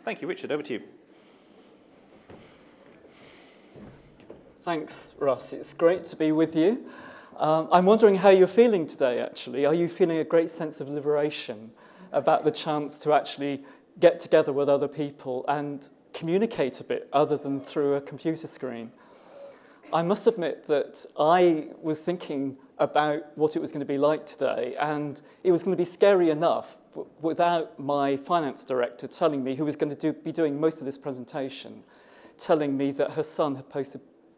Thank you, Richard. Over to you. Thanks, Russ. It's great to be with you. I'm wondering how you're feeling today, actually. Are you feeling a great sense of liberation about the chance to actually get together with other people and communicate a bit other than through a computer screen? I must admit that I was thinking about what it was going to be like today, and it was going to be scary enough without my finance director telling me, who was going to be doing most of this presentation, telling me that her son had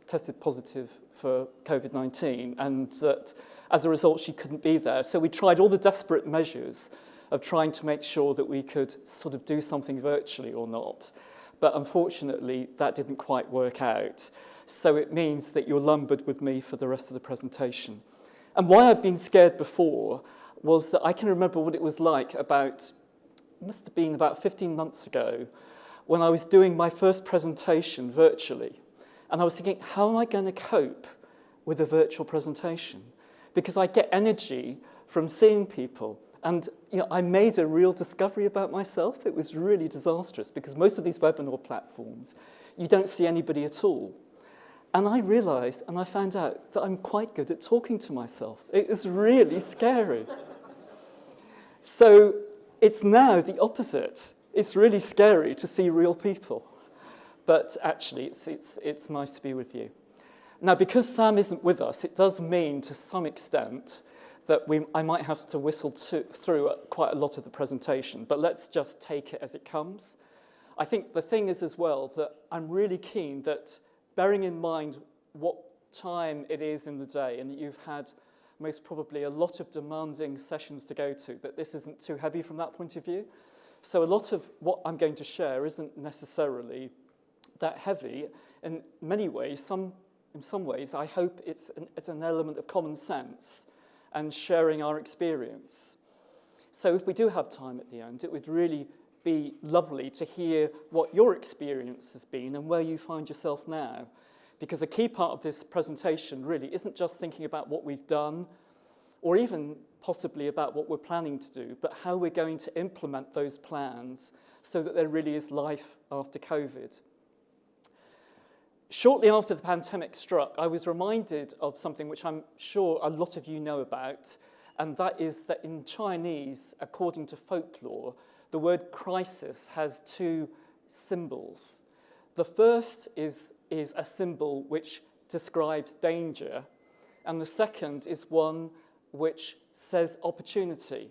tested positive for COVID-19 and that as a result she couldn't be there. So we tried all the desperate measures of trying to make sure that we could sort of do something virtually or not. But unfortunately that didn't quite work out. So it means that you're lumbered with me for the rest of the presentation. And why I've been scared before was that I can remember what it was like must have been about 15 months ago, when I was doing my first presentation virtually. And I was thinking, how am I going to cope with a virtual presentation? Because I get energy from seeing people. And I made a real discovery about myself. It was really disastrous because most of these webinar platforms, you don't see anybody at all. And I realized, and I found out that I'm quite good at talking to myself. It was really scary. So it's now the opposite. It's really scary to see real people. But actually, it's nice to be with you. Now, because Sam isn't with us, it does mean to some extent that I might have to whistle through quite a lot of the presentation, but let's just take it as it comes. I think the thing is as well that I'm really keen that, bearing in mind what time it is in the day and that you've had most probably a lot of demanding sessions to go to, that this isn't too heavy from that point of view. So a lot of what I'm going to share isn't necessarily that heavy. In many ways, in some ways, I hope it's an element of common sense and sharing our experience. So if we do have time at the end, it would really be lovely to hear what your experience has been and where you find yourself now. Because a key part of this presentation really isn't just thinking about what we've done or even possibly about what we're planning to do, but how we're going to implement those plans so that there really is life after COVID. Shortly after the pandemic struck, I was reminded of something which I'm sure a lot of you know about, and that is that in Chinese, according to folklore, the word crisis has two symbols. The first is a symbol which describes danger, and the second is one which says opportunity.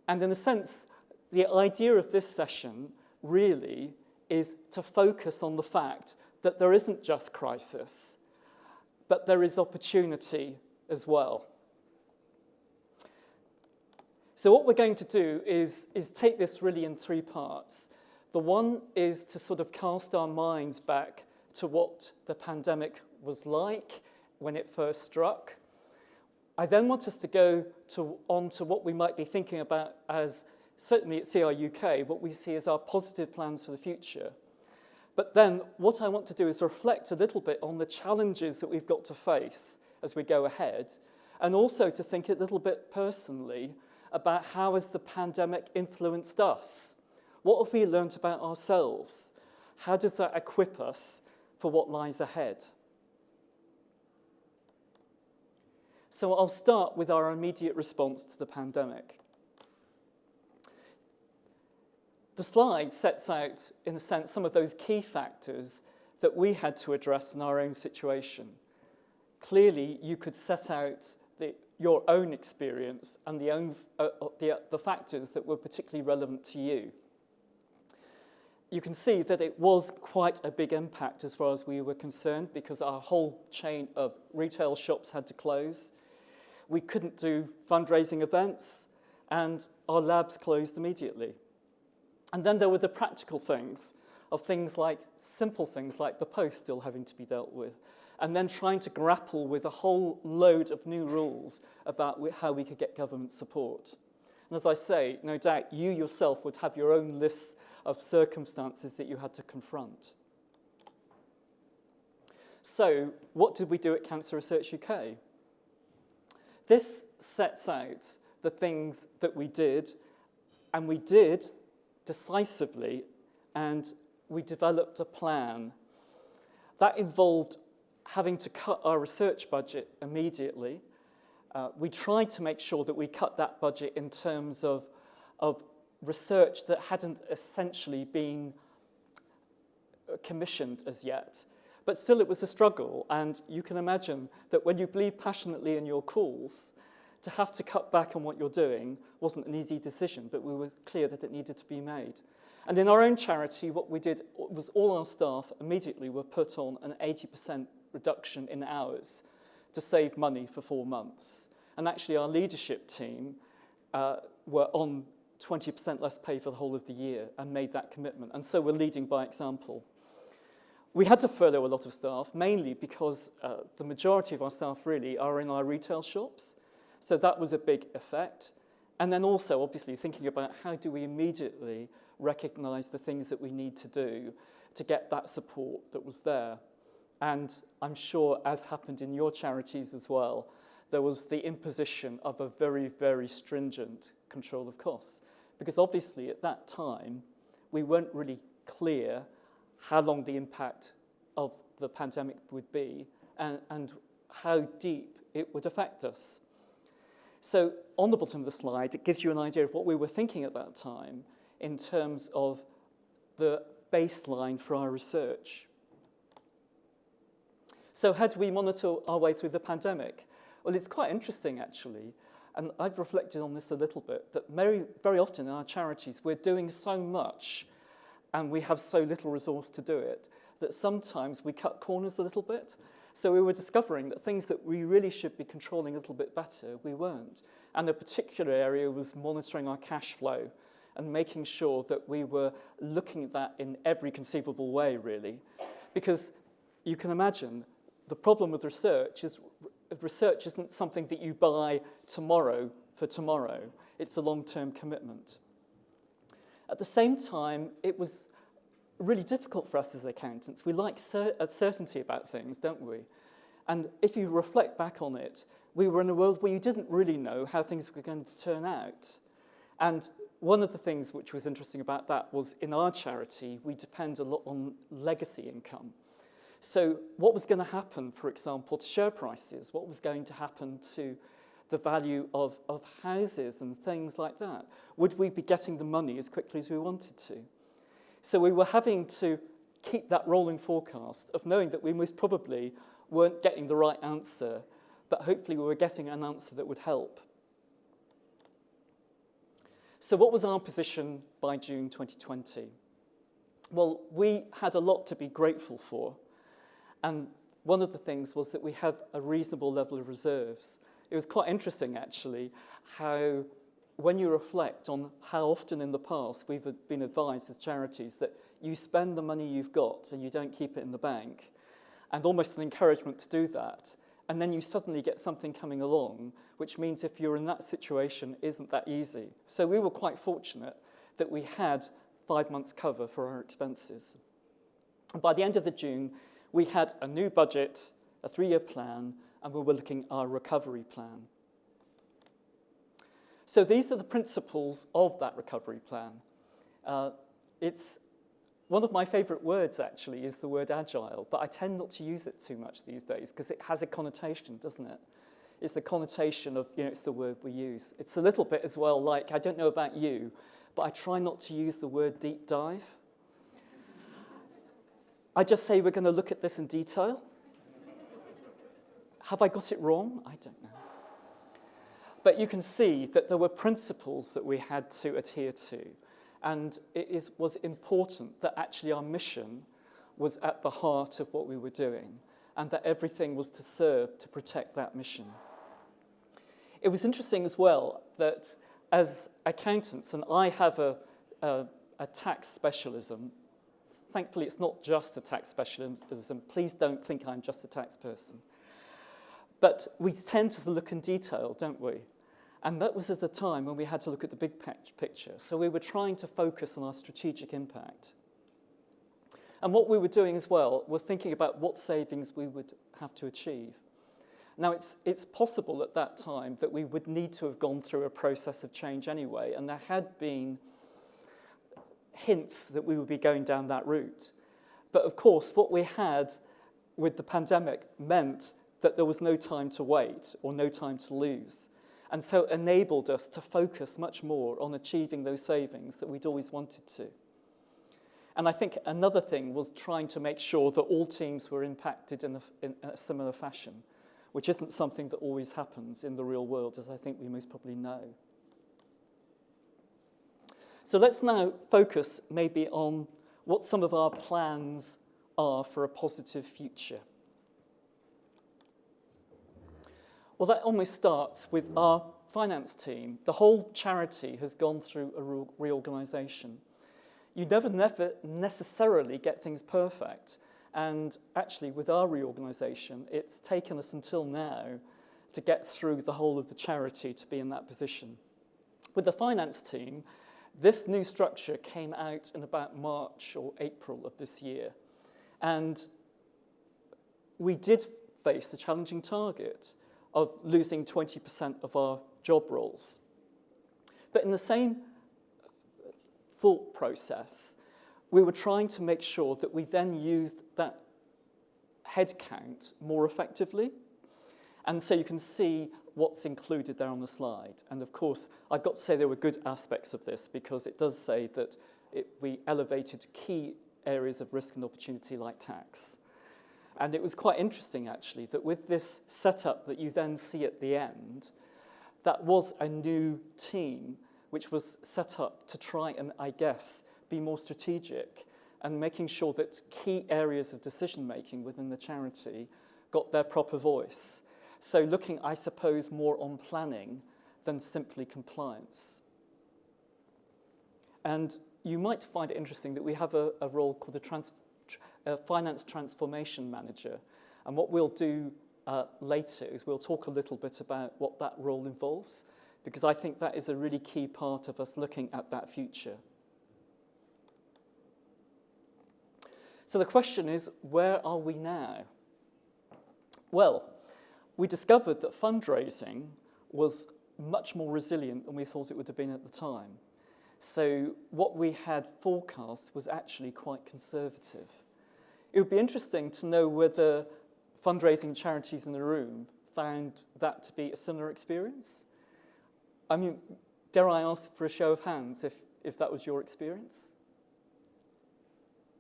And in a sense, the idea of this session really is to focus on the fact that there isn't just crisis, but there is opportunity as well. So what we're going to do is take this really in three parts. The one is to sort of cast our minds back to what the pandemic was like when it first struck. I then want us to go on to what we might be thinking about as, certainly at CRUK, what we see as our positive plans for the future. But then what I want to do is reflect a little bit on the challenges that we've got to face as we go ahead, and also to think a little bit personally about how has the pandemic influenced us? What have we learned about ourselves? How does that equip us for what lies ahead? So I'll start with our immediate response to the pandemic. The slide sets out, in a sense, some of those key factors that we had to address in our own situation. Clearly, you could set out your own experience and the factors that were particularly relevant to you. You can see that it was quite a big impact as far as we were concerned because our whole chain of retail shops had to close. We couldn't do fundraising events and our labs closed immediately. And then there were the practical things of simple things like the post still having to be dealt with, and then trying to grapple with a whole load of new rules about how we could get government support. And as I say, no doubt you yourself would have your own lists of circumstances that you had to confront. So, what did we do at Cancer Research UK? This sets out the things that we did, and we did decisively and we developed a plan. That involved having to cut our research budget immediately. We tried to make sure that we cut that budget in terms of research that hadn't essentially been commissioned as yet. But still, it was a struggle, and you can imagine that when you believe passionately in your cause, to have to cut back on what you're doing wasn't an easy decision, but we were clear that it needed to be made. And in our own charity, what we did was all our staff immediately were put on an 80% reduction in hours to save money for 4 months. And actually, our leadership team were on 20% less pay for the whole of the year and made that commitment. And so we're leading by example. We had to furlough a lot of staff, mainly because the majority of our staff really are in our retail shops. So that was a big effect. And then also, obviously, thinking about how do we immediately recognise the things that we need to do to get that support that was there. And I'm sure, as happened in your charities as well, there was the imposition of a very, very stringent control of costs. Because obviously, at that time, we weren't really clear how long the impact of the pandemic would be and how deep it would affect us. So on the bottom of the slide, it gives you an idea of what we were thinking at that time in terms of the baseline for our research. So how do we monitor our way through the pandemic? Well, it's quite interesting, actually, and I've reflected on this a little bit, that very, very often in our charities, we're doing so much and we have so little resource to do it, that sometimes we cut corners a little bit. So we were discovering that things that we really should be controlling a little bit better, we weren't. And a particular area was monitoring our cash flow and making sure that we were looking at that in every conceivable way, really. Because you can imagine the problem with research isn't something that you buy tomorrow for tomorrow. It's a long-term commitment. At the same time, it was really difficult for us as accountants. We like certainty about things, don't we? And if you reflect back on it, we were in a world where you didn't really know how things were going to turn out. And one of the things which was interesting about that was in our charity, we depend a lot on legacy income. So what was going to happen, for example, to share prices? What was going to happen to the value of houses and things like that? Would we be getting the money as quickly as we wanted to? So we were having to keep that rolling forecast of knowing that we most probably weren't getting the right answer, but hopefully we were getting an answer that would help. So what was our position by June 2020? Well, we had a lot to be grateful for. And one of the things was that we have a reasonable level of reserves. It was quite interesting, actually, how when you reflect on how often in the past we've been advised as charities that you spend the money you've got and you don't keep it in the bank, and almost an encouragement to do that, and then you suddenly get something coming along, which means if you're in that situation, isn't that easy. So we were quite fortunate that we had 5 months cover for our expenses. And by the end of the June, we had a new budget, a 3-year plan, and we were looking at our recovery plan. So these are the principles of that recovery plan. It's one of my favourite words, actually, is the word agile, but I tend not to use it too much these days because it has a connotation, doesn't it? It's the connotation of, it's the word we use. It's a little bit as well like, I don't know about you, but I try not to use the word deep dive. I just say we're going to look at this in detail. Have I got it wrong? I don't know. But you can see that there were principles that we had to adhere to. And it was important that actually our mission was at the heart of what we were doing and that everything was to serve to protect that mission. It was interesting as well that as accountants, and I have a tax specialism, thankfully it's not just a tax specialism, please don't think I'm just a tax person. But we tend to look in detail, don't we? And that was at a time when we had to look at the big picture. So we were trying to focus on our strategic impact. And what we were doing as well, we're thinking about what savings we would have to achieve. Now, it's possible at that time that we would need to have gone through a process of change anyway, and there had been hints that we would be going down that route. But of course, what we had with the pandemic meant that there was no time to wait or no time to lose. And so it enabled us to focus much more on achieving those savings that we'd always wanted to. And I think another thing was trying to make sure that all teams were impacted in a similar fashion, which isn't something that always happens in the real world, as I think we most probably know. So let's now focus maybe on what some of our plans are for a positive future. Well, that almost starts with our finance team. The whole charity has gone through a reorganisation. You never necessarily get things perfect. And actually, with our reorganisation, it's taken us until now to get through the whole of the charity to be in that position. With the finance team, this new structure came out in about March or April of this year. And we did face a challenging target of losing 20% of our job roles. But in the same thought process, we were trying to make sure that we then used that headcount more effectively. And so you can see what's included there on the slide. And of course, I've got to say there were good aspects of this, because it does say that we elevated key areas of risk and opportunity like tax. And it was quite interesting, actually, that with this setup that you then see at the end, that was a new team which was set up to try and, I guess, be more strategic and making sure that key areas of decision-making within the charity got their proper voice. So looking, I suppose, more on planning than simply compliance. And you might find it interesting that we have a role called a finance transformation manager. And what we'll do later is we'll talk a little bit about what that role involves, because I think that is a really key part of us looking at that future. So the question is, where are we now? Well, we discovered that fundraising was much more resilient than we thought it would have been at the time. So what we had forecast was actually quite conservative. It would be interesting to know whether fundraising charities in the room found that to be a similar experience. I mean, dare I ask for a show of hands if that was your experience?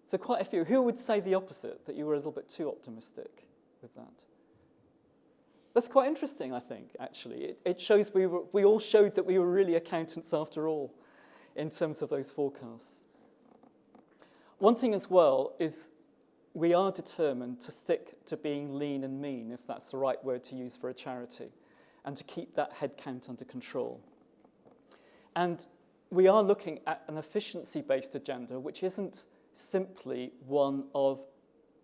So quite a few. Who would say the opposite, that you were a little bit too optimistic with that? That's quite interesting, I think, actually. It shows we all showed that we were really accountants after all in terms of those forecasts. One thing as well is we are determined to stick to being lean and mean, if that's the right word to use for a charity, and to keep that headcount under control. And we are looking at an efficiency-based agenda, which isn't simply one of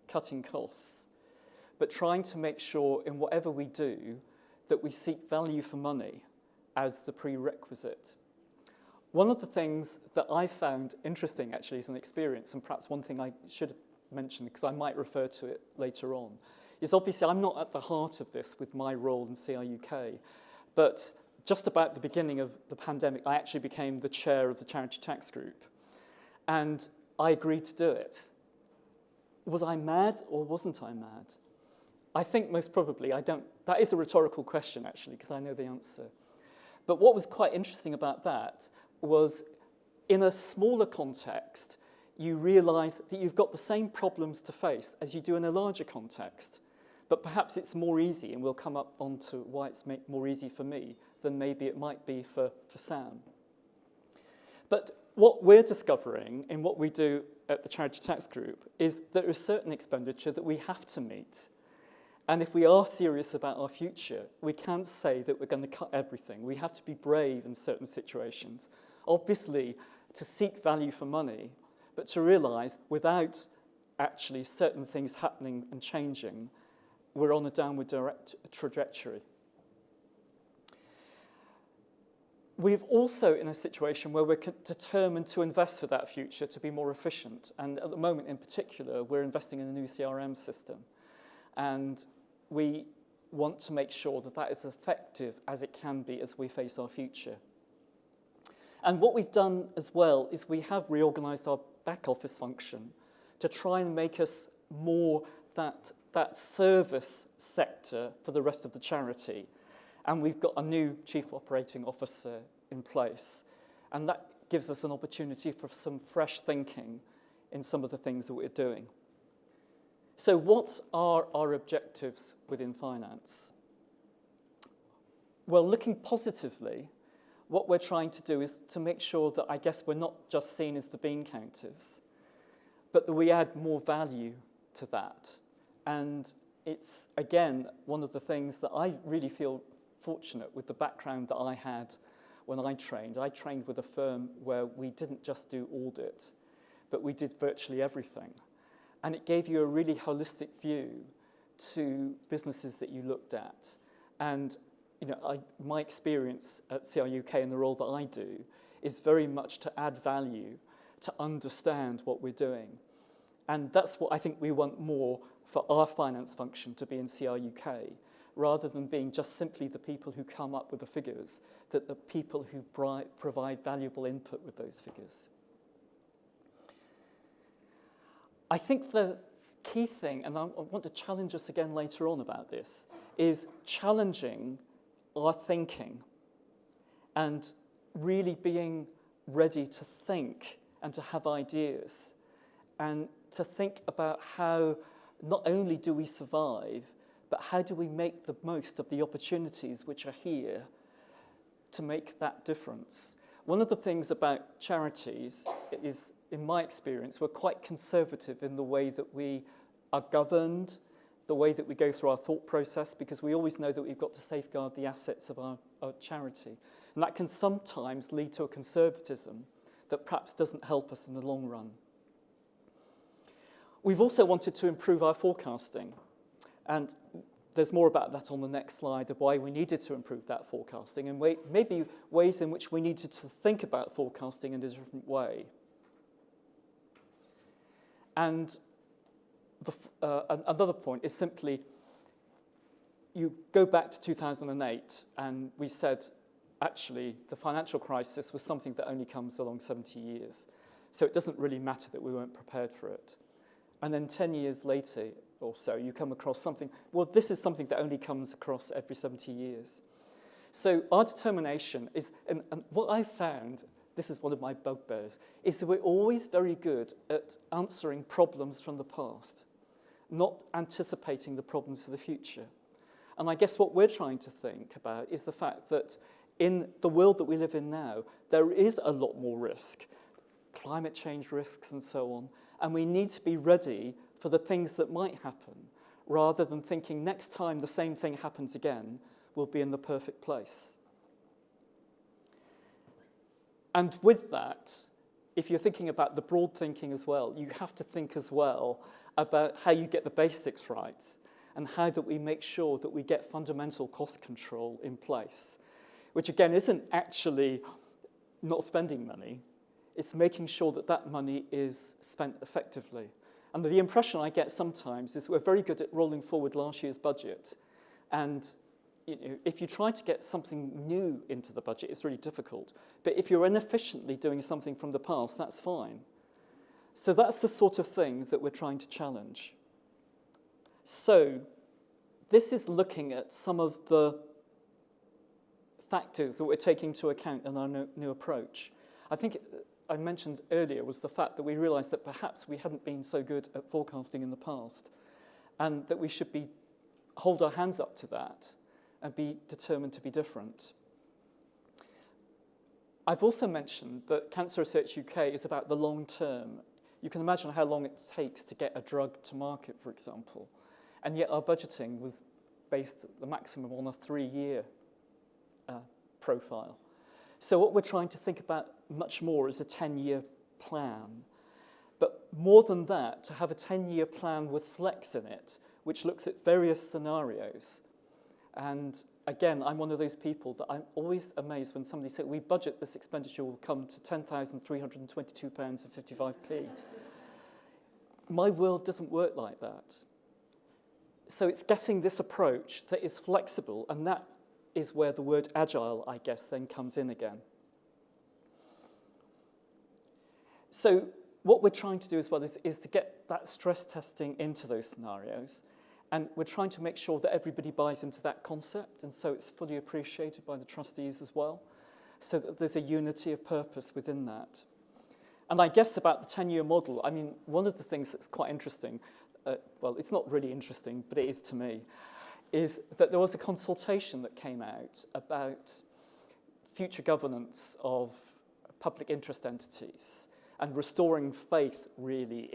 cutting costs, but trying to make sure in whatever we do that we seek value for money as the prerequisite. One of the things that I found interesting, actually, as an experience, and perhaps one thing I should have mentioned, because I might refer to it later on, is obviously I'm not at the heart of this with my role in CRUK, but just about the beginning of the pandemic, I actually became the chair of the charity tax group, and I agreed to do it. Was I mad or wasn't I mad? I think most probably I don't. That is a rhetorical question, actually, because I know the answer. But what was quite interesting about that was, in a smaller context, you realise that you've got the same problems to face as you do in a larger context. But perhaps it's more easy, and we'll come up onto why it's more easy for me than maybe it might be for Sam. But what we're discovering in what we do at the Charity Tax Group is there is certain expenditure that we have to meet. And if we are serious about our future, we can't say that we're going to cut everything. We have to be brave in certain situations. Obviously, to seek value for money, but to realise without actually certain things happening and changing, we're on a downward trajectory. We're also in a situation where we're determined to invest for that future to be more efficient. And at the moment in particular, we're investing in a new CRM system. And we want to make sure that that is effective as it can be as we face our future. And what we've done as well is we have reorganised our back office function to try and make us more that service sector for the rest of the charity. And we've got a new Chief Operating Officer in place. And that gives us an opportunity for some fresh thinking in some of the things that we're doing. So what are our objectives within finance? Well, looking positively, what we're trying to do is to make sure that I guess we're not just seen as the bean counters, but that we add more value to that. And it's, again, one of the things that I really feel fortunate with the background that I had when I trained. I trained with a firm where we didn't just do audit, but we did virtually everything. And it gave you a really holistic view to businesses that you looked at. And my experience at CRUK and the role that I do is very much to add value, to understand what we're doing. And that's what I think we want more for our finance function to be in CRUK, rather than being just simply the people who come up with the figures, that the people who provide valuable input with those figures. I think the key thing, and I want to challenge us again later on about this, is challenging our thinking and really being ready to think and to have ideas and to think about how not only do we survive, but how do we make the most of the opportunities which are here to make that difference. One of the things about charities is, in my experience, we're quite conservative in the way that we are governed, the way that we go through our thought process, because we always know that we've got to safeguard the assets of our charity. And that can sometimes lead to a conservatism that perhaps doesn't help us in the long run. We've also wanted to improve our forecasting. And there's more about that on the next slide, of why we needed to improve that forecasting and maybe ways in which we needed to think about forecasting in a different way. And another point is simply, you go back to 2008 and we said, actually, the financial crisis was something that only comes along 70 years. So it doesn't really matter that we weren't prepared for it. And then 10 years later or so, you come across something, well, this is something that only comes across every 70 years. So our determination is, and what I've found, this is one of my bugbears, is that we're always very good at answering problems from the past, not anticipating the problems for the future. And I guess what we're trying to think about is the fact that in the world that we live in now, there is a lot more risk, climate change risks and so on, and we need to be ready for the things that might happen, rather than thinking next time the same thing happens again, we'll be in the perfect place. And with that, if you're thinking about the broad thinking as well, you have to think as well about how you get the basics right and how that we make sure that we get fundamental cost control in place, which again isn't actually not spending money, it's making sure that that money is spent effectively. And the impression I get sometimes is we're very good at rolling forward last year's budget, and if you try to get something new into the budget, it's really difficult. But if you're inefficiently doing something from the past, that's fine. So that's the sort of thing that we're trying to challenge. So this is looking at some of the factors that we're taking into account in our new approach. I think I mentioned earlier was the fact that we realised that perhaps we hadn't been so good at forecasting in the past, and that we should hold our hands up to that and be determined to be different. I've also mentioned that Cancer Research UK is about the long term. You can imagine how long it takes to get a drug to market, for example, and yet our budgeting was based at the maximum on a 3-year profile. So what we're trying to think about much more is a 10-year plan. But more than that, to have a 10-year plan with flex in it, which looks at various scenarios. And again, I'm one of those people that I'm always amazed when somebody says, we budget this expenditure will come to £10,322.55. My world doesn't work like that. So it's getting this approach that is flexible, and that is where the word agile, I guess, then comes in again. So what we're trying to do as well is to get that stress testing into those scenarios. And we're trying to make sure that everybody buys into that concept, and so it's fully appreciated by the trustees as well, so that there's a unity of purpose within that. And I guess about the 10-year model, I mean, one of the things that's quite interesting, well, it's not really interesting, but it is to me, is that there was a consultation that came out about future governance of public interest entities and restoring faith, really,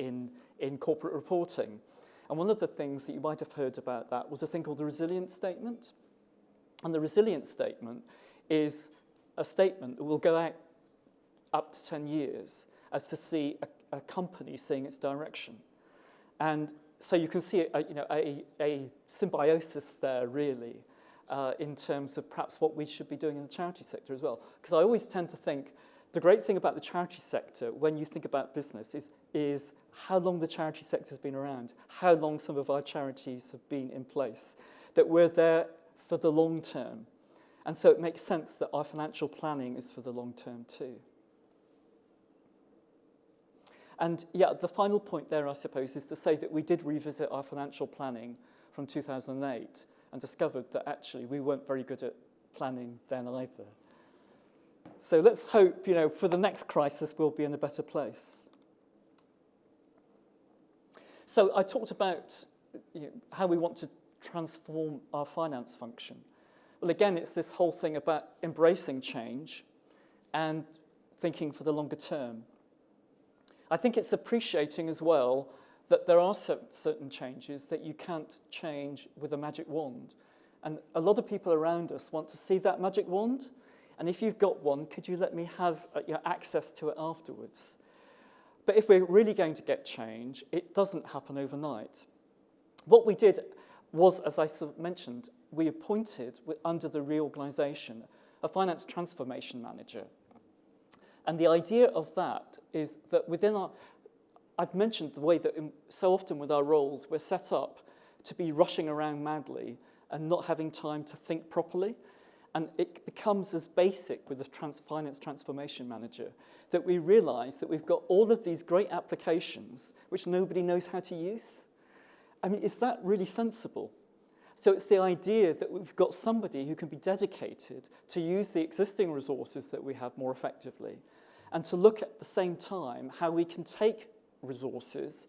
in corporate reporting. And one of the things that you might have heard about that was a thing called the resilience statement. And the resilience statement is a statement that will go out up to 10 years as to see a company seeing its direction. And so you can see a symbiosis there, really, in terms of perhaps what we should be doing in the charity sector as well. Because I always tend to think the great thing about the charity sector, when you think about business, is how long the charity sector has been around, how long some of our charities have been in place, that we're there for the long term. And so it makes sense that our financial planning is for the long term too. And yeah, the final point there, I suppose, is to say that we did revisit our financial planning from 2008 and discovered that actually we weren't very good at planning then either. So let's hope, for the next crisis, we'll be in a better place. So I talked about how we want to transform our finance function. Well, again, it's this whole thing about embracing change and thinking for the longer term. I think it's appreciating as well that there are certain changes that you can't change with a magic wand. And a lot of people around us want to see that magic wand. And if you've got one, could you let me have access to it afterwards? But if we're really going to get change, it doesn't happen overnight. What we did was, as I sort of mentioned, we appointed, under the reorganisation, a finance transformation manager. And the idea of that is that within I've mentioned the way that so often with our roles, we're set up to be rushing around madly and not having time to think properly. And it becomes as basic with the finance transformation manager that we realise that we've got all of these great applications which nobody knows how to use. I mean, is that really sensible? So it's the idea that we've got somebody who can be dedicated to use the existing resources that we have more effectively and to look at the same time how we can take resources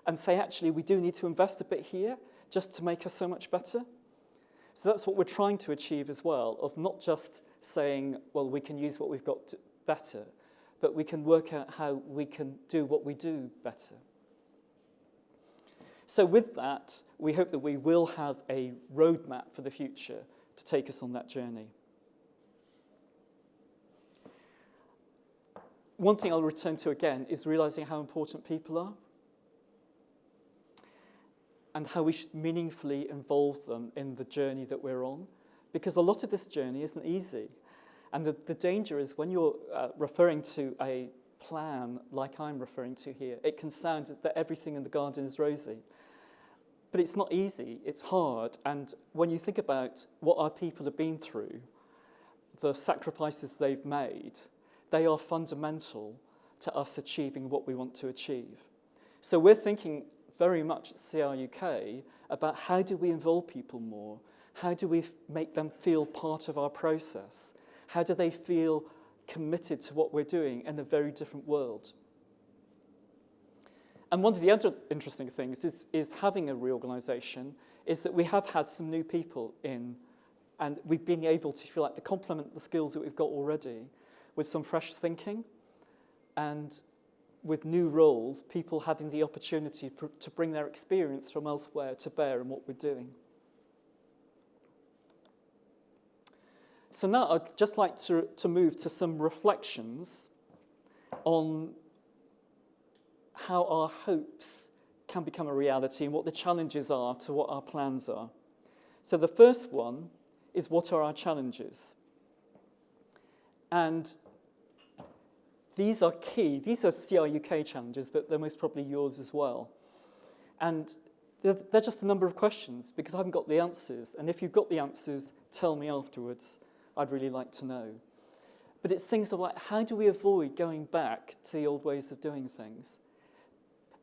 and say, actually, we do need to invest a bit here just to make us so much better. So that's what we're trying to achieve as well, of not just saying, well, we can use what we've got better, but we can work out how we can do what we do better. So with that, we hope that we will have a roadmap for the future to take us on that journey. One thing I'll return to again is realising how important people are and how we should meaningfully involve them in the journey that we're on, because a lot of this journey isn't easy. And the danger is when you're referring to a plan like I'm referring to here, it can sound that everything in the garden is rosy. But it's not easy, it's hard. And when you think about what our people have been through, the sacrifices they've made, they are fundamental to us achieving what we want to achieve. So we're thinking very much at CRUK about how do we involve people more? How do we make them feel part of our process? How do they feel committed to what we're doing in a very different world? And one of the other interesting things is having a reorganisation is that we have had some new people in, and we've been able to, if you like, to complement the skills that we've got already with some fresh thinking and with new roles, people having the opportunity to bring their experience from elsewhere to bear in what we're doing. So now I'd just like to move to some reflections on how our hopes can become a reality and what the challenges are to what our plans are. So the first one is, what are our challenges? And these are key. These are CRUK challenges, but they're most probably yours as well. And they're just a number of questions because I haven't got the answers. And if you've got the answers, tell me afterwards. I'd really like to know. but it's things like, how do we avoid going back to the old ways of doing things?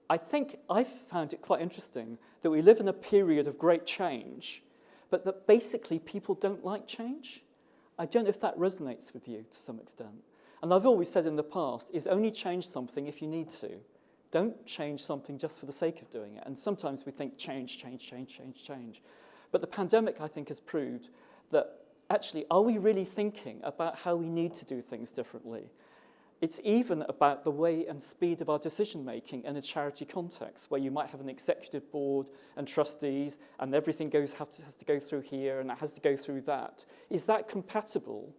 I think I've found it quite interesting that we live in a period of great change, but that basically people don't like change. I don't know if that resonates with you to some extent. And I've always said in the past, is only change something if you need to. Don't change something just for the sake of doing it. And sometimes we think change. But the pandemic, I think, has proved that actually, are we really thinking about how we need to do things differently? It's even about the way and speed of our decision-making in a charity context, where you might have an executive board and trustees, and everything has to go through here, and it has to go through that. Is that compatible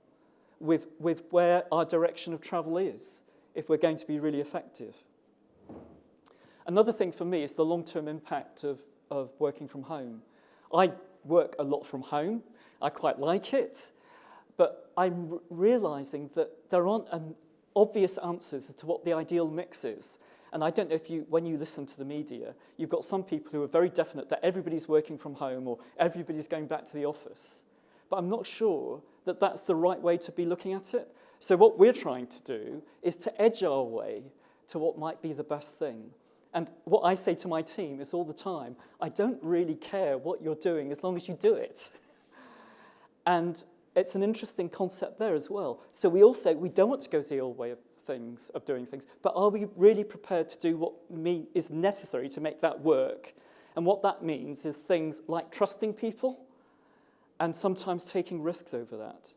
with where our direction of travel is, if we're going to be really effective? Another thing for me is the long-term impact of working from home. I work a lot from home. I quite like it, but I'm realising that there aren't obvious answers as to what the ideal mix is. And I don't know if when you listen to the media, you've got some people who are very definite that everybody's working from home or everybody's going back to the office. But I'm not sure that that's the right way to be looking at it. So what we're trying to do is to edge our way to what might be the best thing. And what I say to my team is all the time, I don't really care what you're doing as long as you do it. And it's an interesting concept there as well. So we all say we don't want to go to the old way of doing things, but are we really prepared to do what is necessary to make that work? And what that means is things like trusting people and sometimes taking risks over that.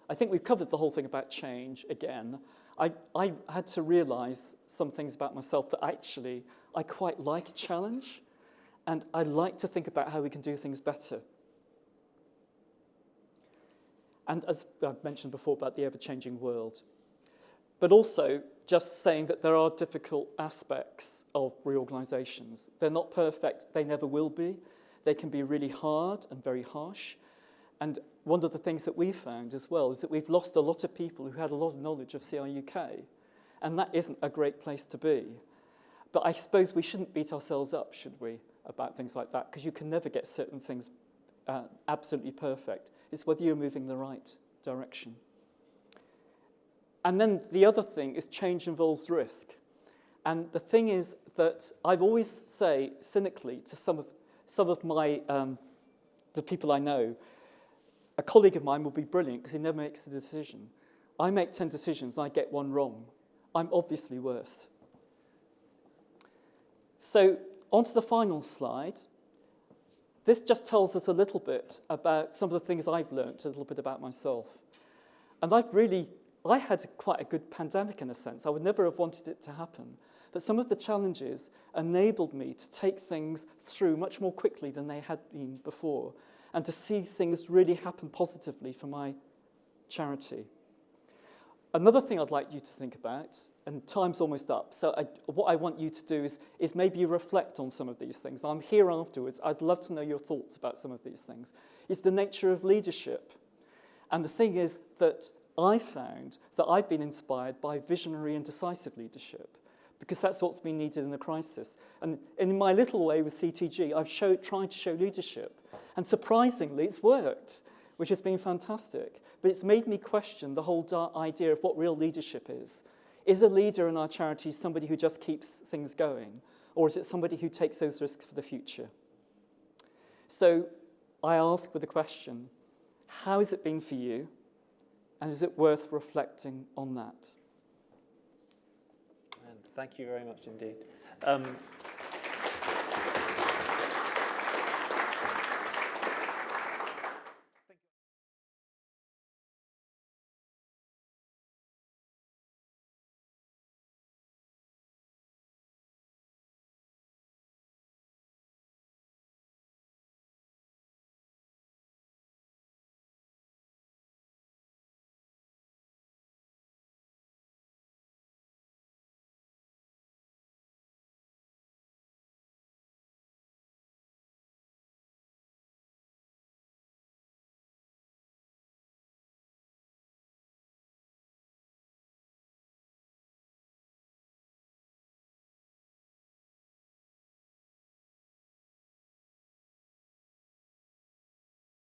I think we've covered the whole thing about change again. I had to realise some things about myself that actually I quite like a challenge, and I like to think about how we can do things better. And as I've mentioned before about the ever-changing world, but also just saying that there are difficult aspects of reorganisations. They're not perfect, they never will be. They can be really hard and very harsh. And one of the things that we've found as well is that we've lost a lot of people who had a lot of knowledge of CRUK, and that isn't a great place to be. But I suppose we shouldn't beat ourselves up, should we, about things like that, because you can never get certain things absolutely perfect. It's whether you're moving in the right direction. And then the other thing is change involves risk. And the thing is that I've always say cynically to some of my the people I know, a colleague of mine will be brilliant because he never makes a decision. I make 10 decisions and I get one wrong. I'm obviously worse. So on to the final slide. This just tells us a little bit about some of the things I've learnt, a little bit about myself. And I had quite a good pandemic in a sense. I would never have wanted it to happen. But some of the challenges enabled me to take things through much more quickly than they had been before, and to see things really happen positively for my charity. Another thing I'd like you to think about, and time's almost up, so what I want you to do is maybe reflect on some of these things. I'm here afterwards. I'd love to know your thoughts about some of these things. It's the nature of leadership. And the thing is that I found that I've been inspired by visionary and decisive leadership, because that's what's been needed in a crisis. And in my little way with CTG, I've tried to show leadership. And surprisingly, it's worked, which has been fantastic. But it's made me question the whole idea of what real leadership is. Is a leader in our charity somebody who just keeps things going? Or is it somebody who takes those risks for the future? So I ask with a question, how has it been for you? And is it worth reflecting on that? And thank you very much indeed.